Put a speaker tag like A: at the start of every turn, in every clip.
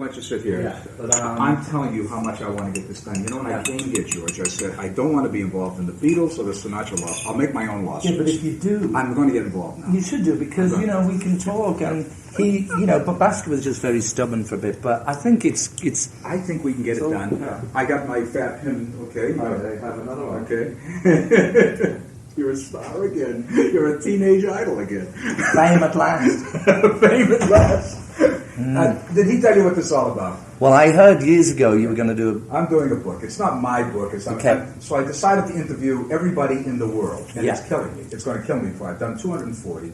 A: why don't you sit here?
B: Yeah, but,
A: I'm telling you how much I want to get this done. You know, when I came here, George, I said, I don't want to be involved in the Beatles or the Sinatra law. I'll make my own lawsuits.
B: Yeah, but if you do...
A: I'm going to get involved now.
B: You should do, because, you know, we can talk, and he, you know, but Baskin was just very stubborn for a bit, but I think it's...
A: I think we can get it done.
B: Yeah.
A: I got my fat pin, okay?
B: I have another one.
A: Okay. You're a star again. You're a teenage idol again.
B: Fame at last.
A: Fame at last. Did he tell you what this is all about?
B: Well, I heard years ago you were going to do
A: I'm doing a book. It's not my book. It's
B: Okay.
A: So I decided to interview everybody in the world, and
B: Yeah.
A: it's killing me. It's going to kill me. I've done 240,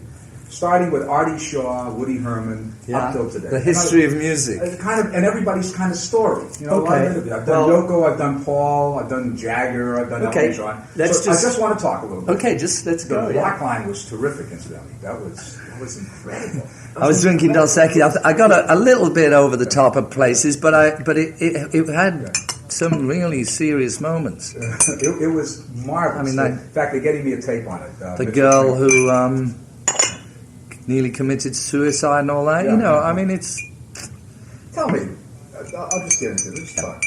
A: starting with Artie Shaw, Woody Herman, up till today.
B: The history of music.
A: And everybody's kind of story. You know, a lot of interviews. I've done Yoko, I've done Paul, I've done Jagger, I've done Elton John.
B: I
A: just want to talk a little bit.
B: Okay, let's go.
A: The Black Line was terrific, incidentally. That was incredible.
B: I was drinking Dos Equis. I got a little bit over the top of places, but it had some really serious moments.
A: It was marvelous.
B: I mean,
A: in fact, they're getting me a tape on it.
B: The girl who nearly committed suicide and all that.
A: Yeah.
B: You know, I mean, it's...
A: Tell me, I'll just get into this. Talk.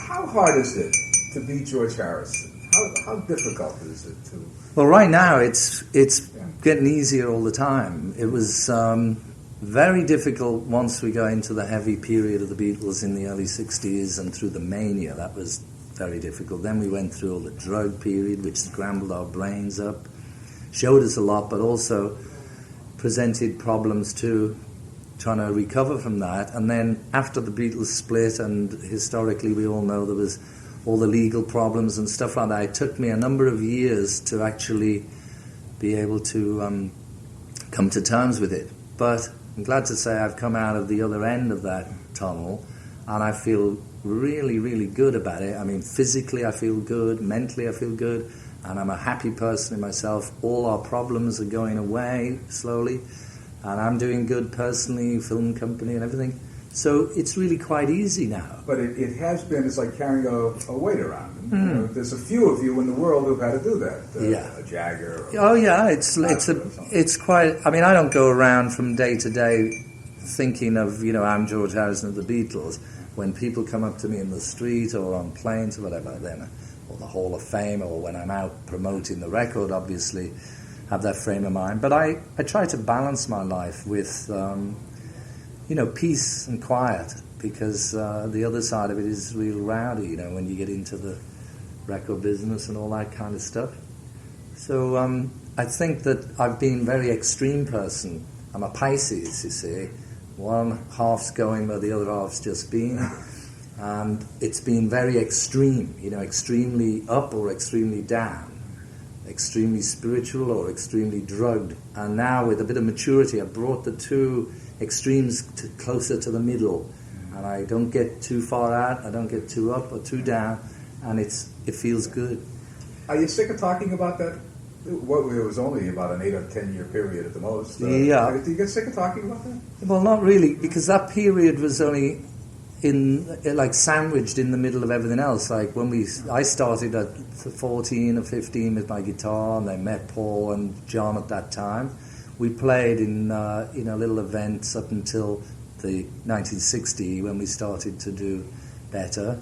A: How hard is it to be George Harrison? How difficult is it to...
B: Well, right now, it's getting easier all the time. It was very difficult once we got into the heavy period of the Beatles in the early 60s and through the mania. That was very difficult. Then we went through all the drug period, which scrambled our brains up, showed us a lot, but also presented problems too, trying to recover from that. And then after the Beatles split, and historically we all know there was all the legal problems and stuff like that, it took me a number of years to actually be able to come to terms with it. But I'm glad to say I've come out of the other end of that tunnel, and I feel really, really good about it. I mean, physically I feel good, mentally I feel good, and I'm a happy person in myself. All our problems are going away slowly, and I'm doing good personally, film company and everything. So it's really quite easy now.
A: But it has been, it's like carrying a weight around. You know, there's a few of you in the world who've had to do that. A Jagger.
B: Oh yeah, it's quite. I mean, I don't go around from day to day thinking of, you know, I'm George Harrison of the Beatles. When people come up to me in the street or on planes or whatever, then, or the Hall of Fame, or when I'm out promoting the record, obviously have that frame of mind. But I try to balance my life with you know, peace and quiet, because the other side of it is real rowdy, you know, when you get into the record business and all that kind of stuff. So I think that I've been a very extreme person. I'm a Pisces, you see. One half's going where the other half's just been. And it's been very extreme, you know, extremely up or extremely down, extremely spiritual or extremely drugged. And now with a bit of maturity, I've brought the two extremes closer to the middle, and I don't get too far out, I don't get too up or too down, and it feels good.
A: Are you sick of talking about that? Well, it was only about an 8 or 10 year period at the most.
B: Yeah.
A: Do you get sick of talking about that?
B: Well, not really, because that period was only sandwiched in the middle of everything else. Like when I started at 14 or 15 with my guitar, and I met Paul and John at that time. We played in little events up until the 1960, when we started to do better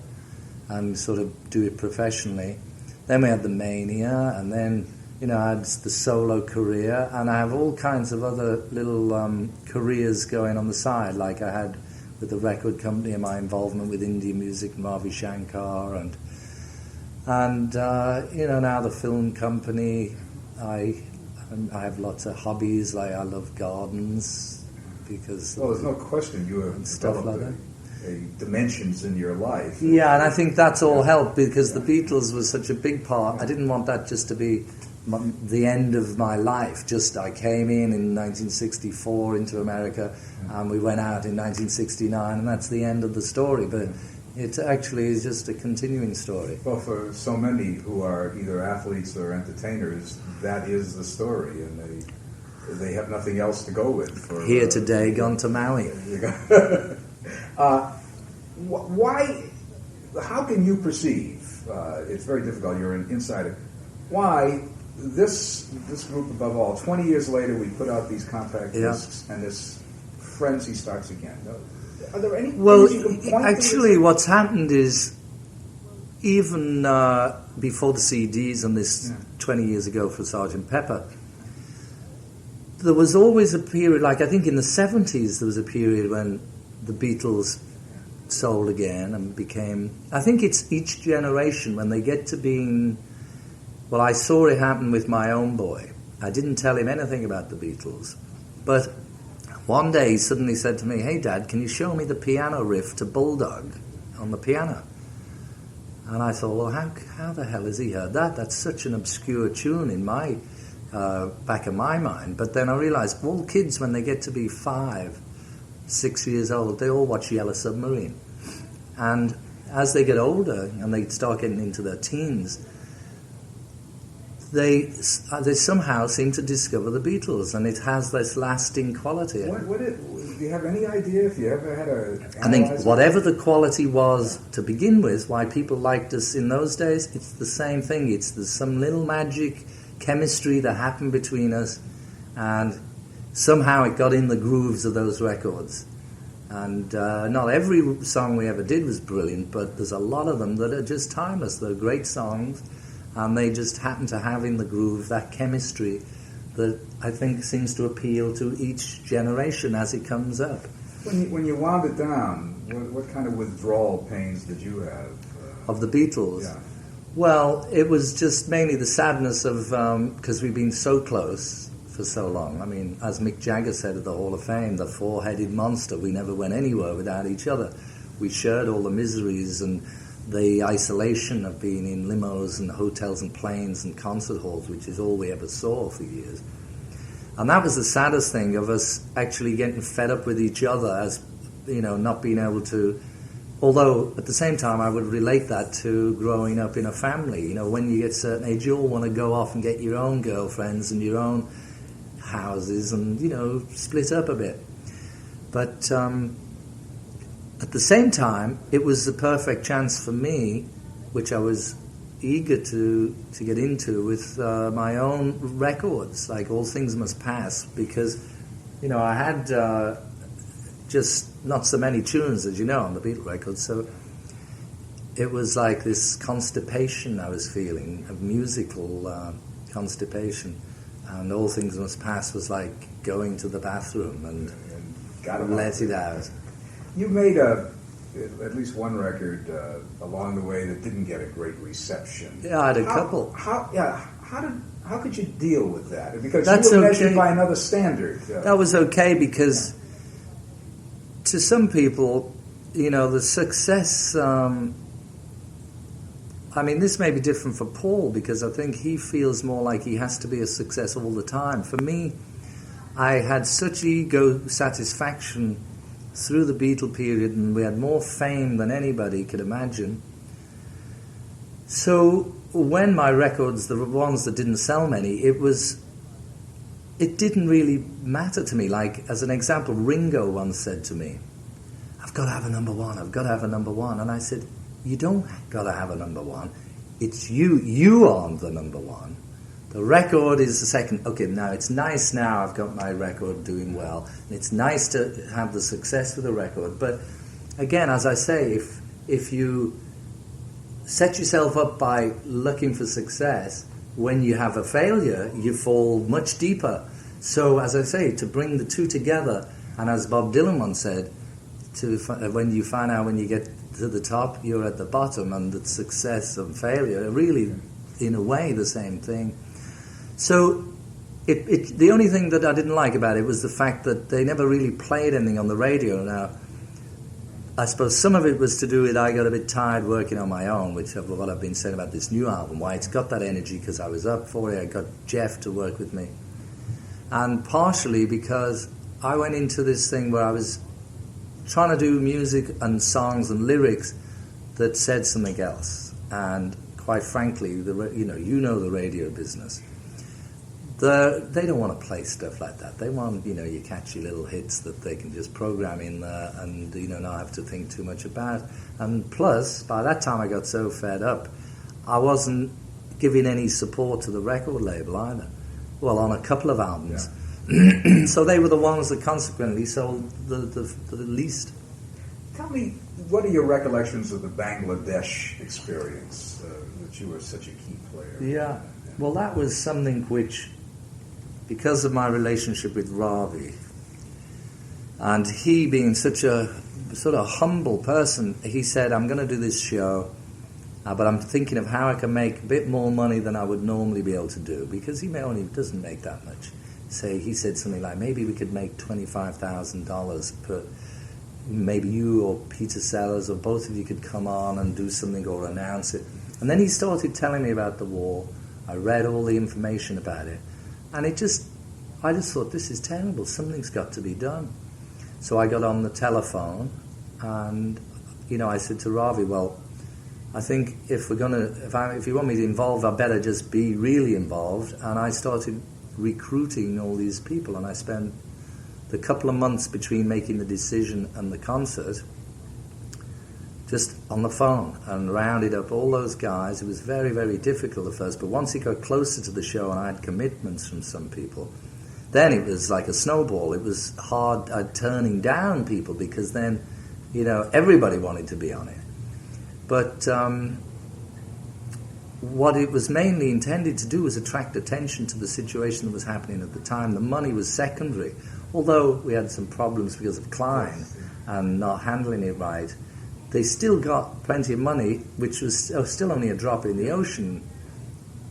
B: and sort of do it professionally. Then we had the mania, and then, you know, I had the solo career, and I have all kinds of other little careers going on the side, like I had with the record company and my involvement with Indian music and Ravi Shankar, and you know, now the film company. I have lots of hobbies, like I love gardens, because...
A: Well, there's no question you have
B: stuff like
A: developed dimensions in your life.
B: Yeah, and I think that's all helped, because the Beatles was such a big part. I didn't want that just to be the end of my life. Just I came in 1964 into America, and we went out in 1969, and that's the end of the story. But it actually is just a continuing story.
A: Well, for so many who are either athletes or entertainers, that is the story, and they have nothing else to go with.
B: Here today, gone to Maui.
A: Why? How can you perceive? It's very difficult. You're an insider. Why this group, above all? 20 years later, we put out these compact discs, and this frenzy starts again. Are there any
B: Well,
A: things you can point
B: actually,
A: to?
B: what's happened is even before the CDs and this 20 years ago for Sgt. Pepper, there was always a period, like I think in the 70s there was a period when the Beatles sold again and became, I think it's each generation when they get to being, well, I saw it happen with my own boy. I didn't tell him anything about the Beatles, but one day he suddenly said to me, "Hey Dad, can you show me the piano riff to Bulldog on the piano?" And I thought, well, how the hell has he heard that? That's such an obscure tune in my back of my mind. But then I realized all kids, when they get to be 5, 6 years old, they all watch Yellow Submarine. And as they get older and they start getting into their teens, they somehow seem to discover the Beatles, and it has this lasting quality.
A: Do you have any idea if you ever had a...
B: I think whatever the quality was to begin with, why people liked us in those days, it's the same thing. There's some little magic chemistry that happened between us, and somehow it got in the grooves of those records. And not every song we ever did was brilliant, but there's a lot of them that are just timeless. They're great songs, and they just happen to have in the groove that chemistry that I think seems to appeal to each generation as it comes up.
A: When you wound it down, what kind of withdrawal pains did you have?
B: Of the Beatles?
A: Yeah.
B: Well, it was just mainly the sadness of, because we've been so close for so long. I mean, as Mick Jagger said at the Hall of Fame, the four-headed monster, we never went anywhere without each other. We shared all the miseries and the isolation of being in limos and hotels and planes and concert halls, which is all we ever saw for years. And that was the saddest thing, of us actually getting fed up with each other, as, you know, not being able to... Although, at the same time, I would relate that to growing up in a family. You know, when you get a certain age, you all want to go off and get your own girlfriends and your own houses and, you know, split up a bit. But at the same time, it was the perfect chance for me, which I was eager to get into, with my own records, like All Things Must Pass, because, you know, I had just not so many tunes, as you know, on the Beatles records, so it was like this constipation I was feeling, of musical constipation, and All Things Must Pass was like going to the bathroom and let it out.
A: You made at least one record along the way that didn't get a great reception.
B: Yeah, I had a couple.
A: How could you deal with that? Because
B: That's
A: you were
B: okay.
A: measured by another standard.
B: That was okay, because to some people, you know, the success... I mean, this may be different for Paul, because I think he feels more like he has to be a success all the time. For me, I had such ego satisfaction through the Beatle period, and we had more fame than anybody could imagine. So when my records, the ones that didn't sell many, it didn't really matter to me. Like, as an example, Ringo once said to me, "I've got to have a number one, I've got to have a number one." And I said, "You don't got to have a number one. It's you. You aren't the number one. The record is the second." Okay, now it's nice now I've got my record doing well, and it's nice to have the success with the record. But again, as I say, if you set yourself up by looking for success, when you have a failure, you fall much deeper. So, as I say, to bring the two together, and as Bob Dylan once said, when you find out when you get to the top, you're at the bottom, and that success and failure are really, in a way, the same thing. So the only thing that I didn't like about it was the fact that they never really played anything on the radio. Now, I suppose some of it was to do with I got a bit tired working on my own, which is what I've been saying about this new album, why it's got that energy, because I was up for it. I got Jeff to work with me. And partially because I went into this thing where I was trying to do music and songs and lyrics that said something else. And quite frankly, you know the radio business. They don't want to play stuff like that. They want, you know, your catchy little hits that they can just program in there and, you know, not have to think too much about. And plus, by that time I got so fed up, I wasn't giving any support to the record label either. Well, on a couple of albums. Yeah. So they were the ones that consequently sold the least.
A: Tell me, what are your recollections of the Bangladesh experience, that you were such a key player?
B: Yeah, well, that was something which, because of my relationship with Ravi, and he being such a sort of humble person, he said, I'm going to do this show, but I'm thinking of how I can make a bit more money than I would normally be able to do, because he doesn't make that much. He said something like, maybe we could make $25,000 per, maybe you or Peter Sellers or both of you could come on and do something or announce it. And then he started telling me about the war. I read all the information about it, and I just thought, this is terrible, something's got to be done. So I got on the telephone, and I said to Ravi, well, I think if you want me to involve, I better just be really involved. And I started recruiting all these people, and I spent the couple of months between making the decision and the concert just on the phone and rounded up all those guys. It was very, very difficult at first, but once it got closer to the show and I had commitments from some people, then it was like a snowball. It was hard turning down people, because then, everybody wanted to be on it. But what it was mainly intended to do was attract attention to the situation that was happening at the time. The money was secondary, although we had some problems because of Klein and not handling it right. They still got plenty of money, which was still only a drop in the ocean.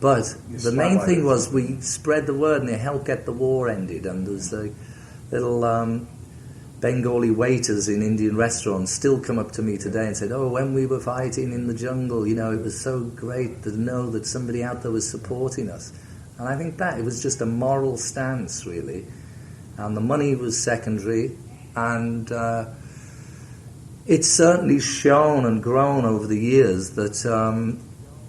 B: But the main thing was we spread the word, and they helped get the war ended. And there's the little Bengali waiters in Indian restaurants still come up to me today and said, oh, when we were fighting in the jungle, it was so great to know that somebody out there was supporting us. And I think that it was just a moral stance, really. And the money was secondary, and it's certainly shown and grown over the years that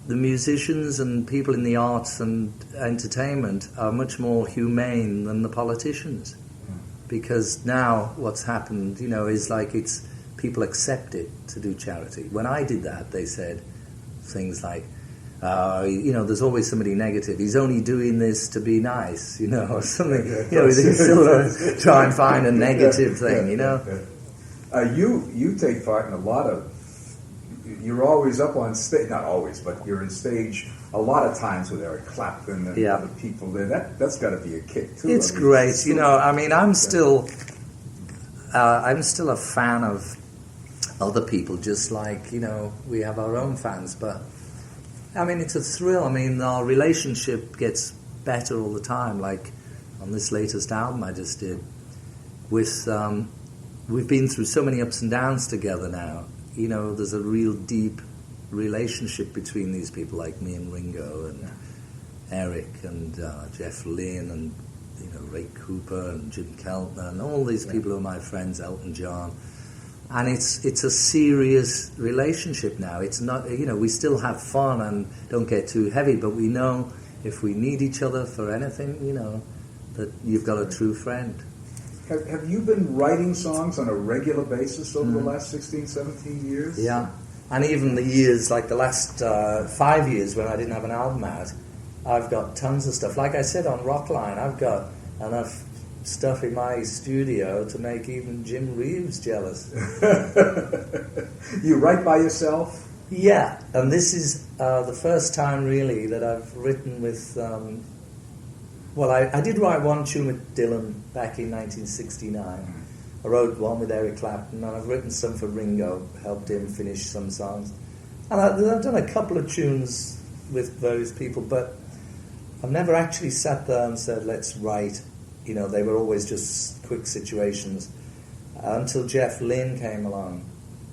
B: the musicians and people in the arts and entertainment are much more humane than the politicians. Because now what's happened, is like people accept it to do charity. When I did that, they said things like, there's always somebody negative. He's only doing this to be nice, or something. They still try and find a negative thing,
A: You take part in a lot of. You're always up on stage, not always, but you're in stage a lot of times with Eric Clapton and other people there. That's got to be a kick too.
B: It's great, I'm still a fan of other people, just like we have our own fans. But it's a thrill. Our relationship gets better all the time. Like on this latest album I just did, with we've been through so many ups and downs together now. There's a real deep relationship between these people, like me and Ringo and Eric and Jeff Lynne and Ray Cooper and Jim Keltner and all these people who are my friends, Elton John. And it's a serious relationship now. It's not, we still have fun and don't get too heavy, but we know if we need each other for anything, that you've got a true friend.
A: Have you been writing songs on a regular basis over the last 16, 17 years?
B: Yeah. And even the years, like the last 5 years when I didn't have an album out, I've got tons of stuff. Like I said on Rockline, I've got enough stuff in my studio to make even Jim Reeves jealous.
A: You write by yourself?
B: Yeah, and this is the first time really that I've written with... I did write one tune with Dylan back in 1969. I wrote one with Eric Clapton, and I've written some for Ringo, helped him finish some songs. And I've done a couple of tunes with various people, but I've never actually sat there and said, let's write. They were always just quick situations until Jeff Lynne came along.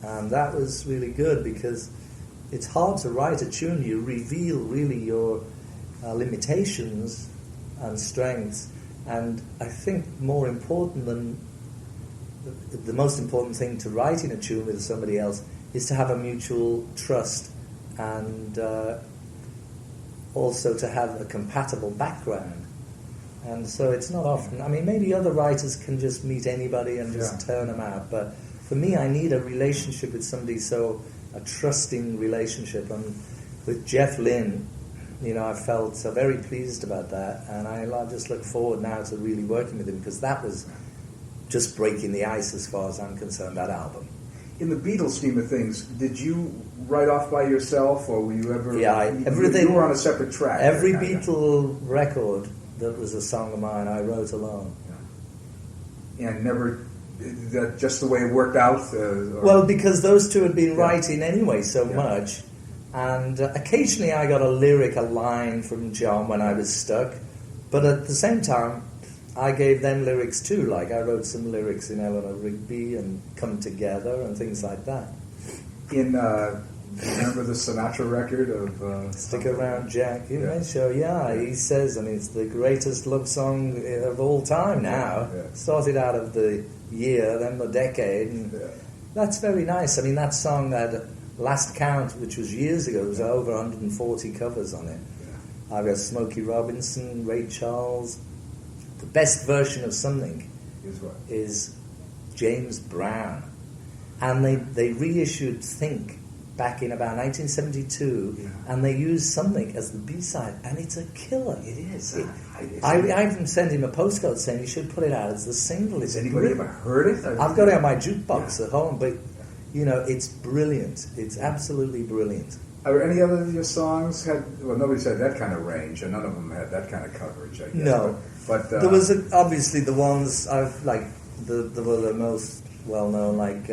B: And that was really good, because it's hard to write a tune. You reveal really your limitations and strengths, and I think more important than the most important thing to writing a tune with somebody else is to have a mutual trust, and also to have a compatible background. And so it's not often, maybe other writers can just meet anybody and just turn them out, but for me I need a relationship with somebody, so a trusting relationship. And with Jeff Lynne, I felt so very pleased about that, and I just look forward now to really working with him, because that was just breaking the ice as far as I'm concerned, that album.
A: In the Beatles scheme of things, did you write off by yourself, or were you ever?
B: Yeah, everything.
A: You were on a separate track.
B: Every Beatle record that was a song of mine, I wrote alone.
A: Yeah. And never. That just the way it worked out?
B: Well, because those two had been writing anyway so much, and occasionally I got a lyric, a line from John when I was stuck, but at the same time, I gave them lyrics too. Like I wrote some lyrics in Eleanor Rigby and Come Together and things like that.
A: In remember the Sinatra record of
B: Stick Around Jack? He says, and it's the greatest love song of all time now. Yeah. Started out of the year, then the decade, and that's very nice. I mean, that song had last count, which was years ago, there was over 140 covers on it. Yeah. I've got Smokey Robinson, Ray Charles. The best version of something is James Brown. And they reissued Think back in about 1972, and they used Something as the B-side, and it's a killer.
A: It is.
B: I even sent him a postcard saying you should put it out as the single.
A: Has anybody ever heard it?
B: I've got it on my jukebox at home, but, it's brilliant. It's absolutely brilliant.
A: Are there any other of your songs nobody's had that kind of range, and none of them had that kind of coverage, I guess.
B: No.
A: But
B: there was obviously the ones I've, like, were the most well-known, like...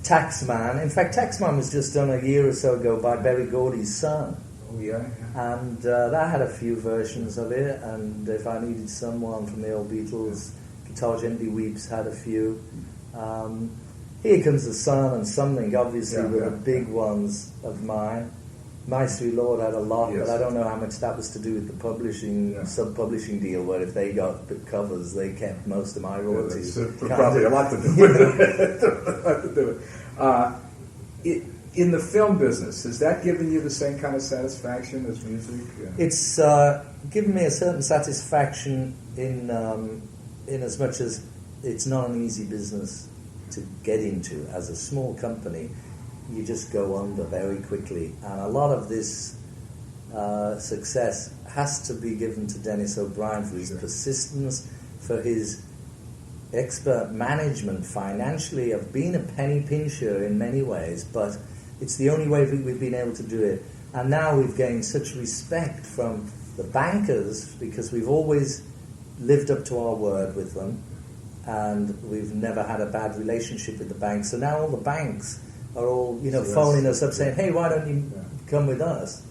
B: Taxman. In fact, Taxman was just done a year or so ago by Berry Gordy's son.
A: Oh, yeah.
B: And that had a few versions of it, and If I Needed Someone from the old Beatles, Guitar Gently Weeps had a few. Here Comes the Sun and Something, obviously, were the big ones of mine. My Sweet Lord had a lot, but I don't know how much that was to do with the publishing, sub-publishing deal, where if they got the covers, they kept most of my royalties.
A: Probably a lot to do with it. In the film business, has that given you the same kind of satisfaction as music?
B: It's given me a certain satisfaction in as much as it's not an easy business to get into. As a small company, you just go under very quickly, and a lot of this success has to be given to Dennis O'Brien for his persistence, for his expert management financially of being a penny pincher in many ways, but it's the only way we've been able to do it. And now we've gained such respect from the bankers because we've always lived up to our word with them, and we've never had a bad relationship with the banks. So now all the banks are all, phoning us up saying, hey, why don't you come with us?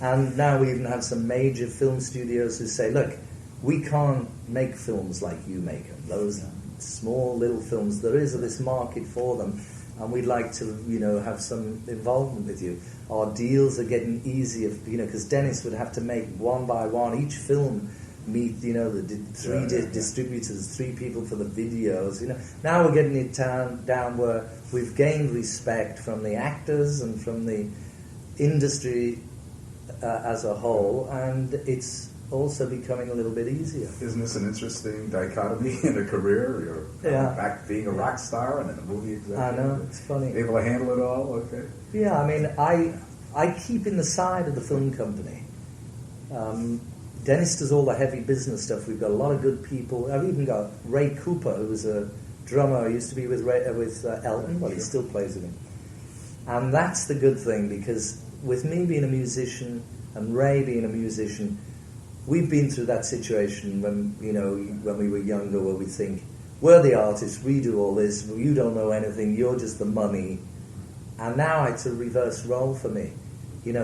B: And now we even have some major film studios who say, look, we can't make films like you make them. Those small little films, there is this market for them, and we'd like to, have some involvement with you. Our deals are getting easier, because Dennis would have to make one by one each film meet, the three distributors, 3 people for the videos. Now we're getting it down where we've gained respect from the actors and from the industry as a whole, and it's also becoming a little bit easier.
A: Isn't this an interesting dichotomy in a career? You're back being a rock star and then a movie executive.
B: I know, it's funny.
A: Able to handle it all, okay.
B: Yeah, I mean, I keep in the side of the film company. Dennis does all the heavy business stuff. We've got a lot of good people. I've even got Ray Cooper, who was a drummer. He used to be with Elton, but he still plays with him. And that's the good thing, because with me being a musician and Ray being a musician, we've been through that situation when we were younger, where we think, we're the artists, we do all this, you don't know anything, you're just the money. And now it's a reverse role for me.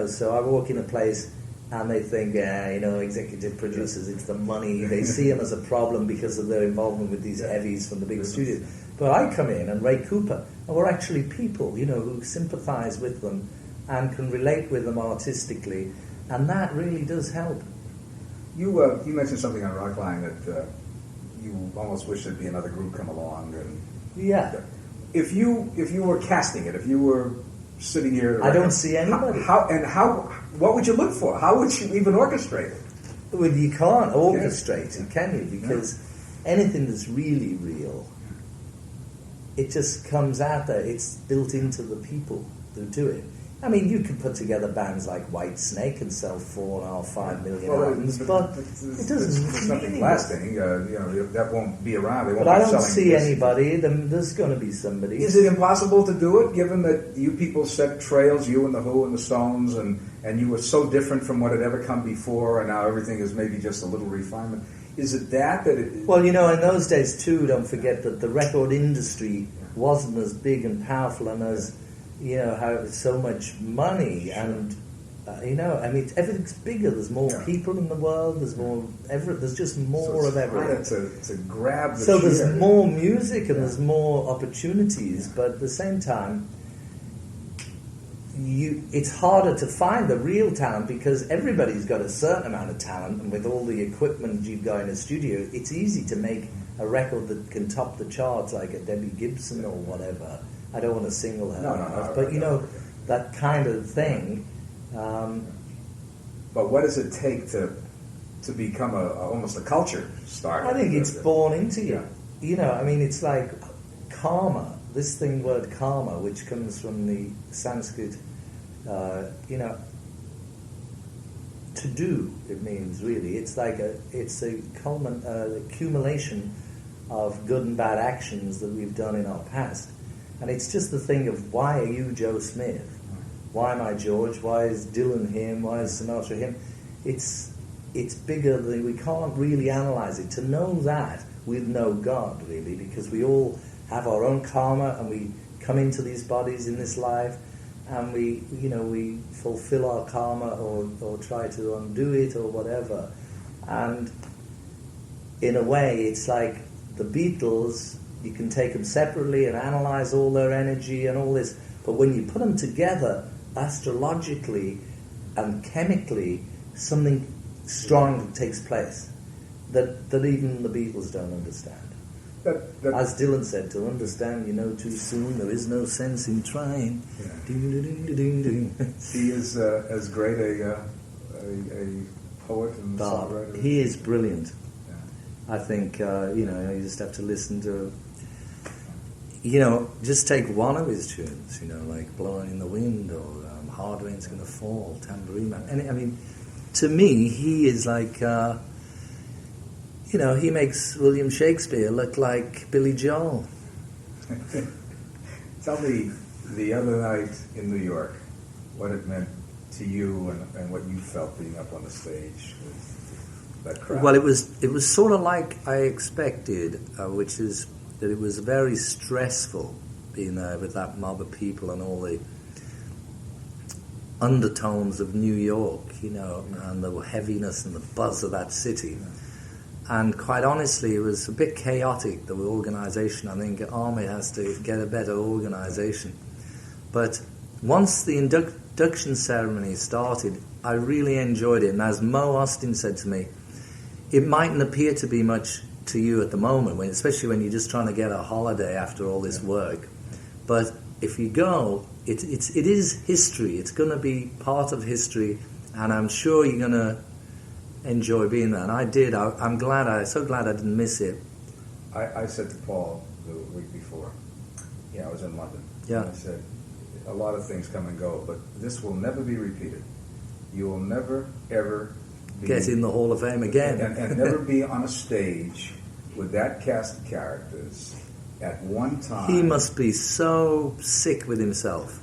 B: So I walk in a place and they think, executive producers, it's the money. They see them as a problem because of their involvement with these heavies from the big studios. But I come in, and Ray Cooper, and we're actually people, who sympathise with them and can relate with them artistically, and that really does help.
A: You mentioned something on Rockline that you almost wish there'd be another group come along. And if you were casting it, if you were sitting here,
B: I don't see anybody.
A: What would you look for? How would you even orchestrate it?
B: Well, you can't orchestrate it, can you? Because anything that's really real, it just comes out there. It's built into the people who do it. I mean, you could put together bands like Whitesnake and sell 4.5 million albums, but it doesn't.
A: There's nothing lasting. That won't be around. They won't.
B: But I
A: be
B: don't
A: selling
B: see
A: this.
B: anybody. There's going to be somebody.
A: Is it impossible to do it, given that you people set trails, you and the Who and the Stones, and you were so different from what had ever come before, and now everything is maybe just a little refinement? Is it that it...
B: Well, in those days too, don't forget that the record industry wasn't as big and powerful and as, how so much money and, everything's bigger. There's more people in the world. There's more. There's just more of everything.
A: To grab the
B: So
A: cheer.
B: there's more music and there's more opportunities, but at the same time, it's harder to find the real talent because everybody's got a certain amount of talent, and with all the equipment you've got in a studio, it's easy to make a record that can top the charts, like a Debbie Gibson or whatever. I don't want to single her out, but that kind of thing.
A: But what does it take to become almost a culture starter?
B: I think it's born into you. It's like karma. This word karma, which comes from the Sanskrit, to do. It means really. It's like it's a accumulation of good and bad actions that we've done in our past, and it's just the thing of why are you Joe Smith? Why am I George? Why is Dylan him? Why is Sinatra him? It's bigger than we can't really analyze it. To know that we'd know God really, because we all have our own karma, and we come into these bodies in this life, and we fulfill our karma or try to undo it or whatever. And in a way, it's like the Beatles. You can take them separately and analyze all their energy and all this, but when you put them together, astrologically and chemically, something strong takes place that even the Beatles don't understand. As Dylan said, to understand you know too soon, there is no sense in trying.
A: Yeah. He is as great a poet and songwriter.
B: He is brilliant.
A: Yeah.
B: I think, you just have to listen to, just take one of his tunes, like Blowing in the Wind or Hard Rain's Gonna Fall, Tambourine Man. And to me, he is like... he makes William Shakespeare look like Billy Joel.
A: Tell me, the other night in New York, what it meant to you and what you felt being up on the stage with that crowd.
B: Well, it was sort of like I expected, which is that it was very stressful being there with that mob of people and all the undertones of New York, and the heaviness and the buzz of that city. And quite honestly, it was a bit chaotic, the organisation. I think the Army has to get a better organisation. But once the induction ceremony started, I really enjoyed it. And as Mo Austin said to me, it mightn't appear to be much to you at the moment, especially when you're just trying to get a holiday after all this work. But if you go, it is history. It's going to be part of history, and I'm sure you're going to enjoy being there, and I did. I'm so glad I didn't miss it.
A: I said to Paul the week before, I was in London.
B: Yeah.
A: I said, a lot of things come and go, but this will never be repeated. You will never, ever
B: get in the Hall of Fame again.
A: And never be on a stage with that cast of characters at one time.
B: He must be so sick with himself.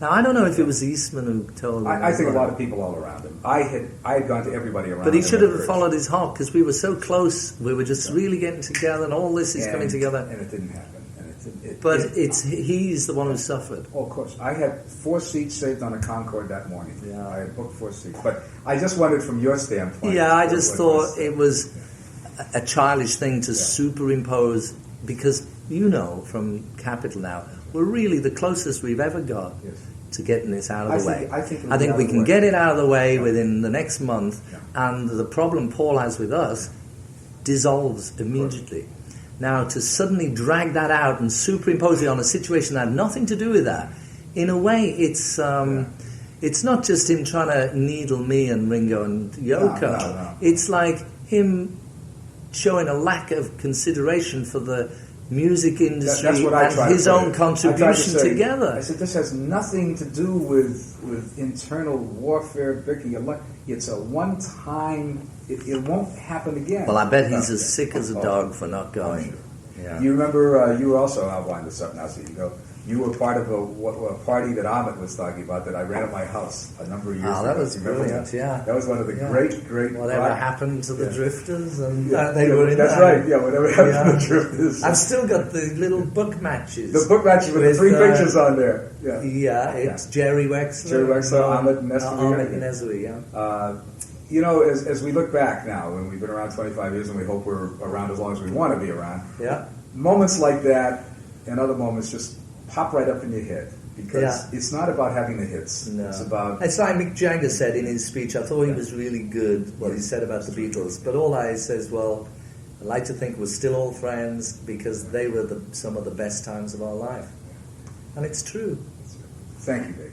B: Now, I don't know if it was Eastman who told him.
A: I think a lot of people all around him. I had gone to everybody around him.
B: But he should have followed his heart, because we were so close. We were just really getting together, and all this is coming together.
A: And it didn't happen.
B: He's the one who suffered.
A: Oh, of course. I had 4 seats saved on a Concorde that morning.
B: Yeah.
A: I had booked 4 seats. But I just wondered from your standpoint.
B: Yeah, I just thought it was a childish thing to superimpose, because from Capitol now, we're really the closest we've ever got to getting this out of the way. I think we can get it out of the way within the next month, and the problem Paul has with us dissolves immediately. Now, to suddenly drag that out and superimpose it on a situation that had nothing to do with that, in a way, it's not just him trying to needle me and Ringo and Yoko. No. It's like him showing a lack of consideration for the music industry
A: That's what I
B: and his own contribution together.
A: I said, this has nothing to do with internal warfare, Vicky. It's a one-time, it won't happen again.
B: Well, I bet he's as sick as a dog for not going.
A: Sure.
B: Yeah.
A: You remember, you were also, I'll wind this up now so you can go. You were part of a party that Ahmet was talking about that I ran at my house a number of years ago.
B: Oh, that was brilliant, yeah.
A: That was one of the great...
B: Whatever happened to the Drifters, and they were in
A: that's
B: there.
A: Right, yeah, whatever happened to the Drifters.
B: I've still got the little book matches.
A: The book matches with the 3 pictures on there. Yeah,
B: it's Jerry Wexler.
A: Ahmet Nesri.
B: Ahmet Nesri, yeah.
A: You know, as we look back now, when we've been around 25 years and we hope we're around as long as we want to be around, moments like that and other moments just pop right up in your head because it's not about having the hits.
B: No.
A: It's
B: like Mick Jagger said in his speech. I thought he was really good what he said about the Beatles, but all I says, well, I like to think we're still all friends because they were some of the best times of our life, and it's true.
A: Thank you, Dave.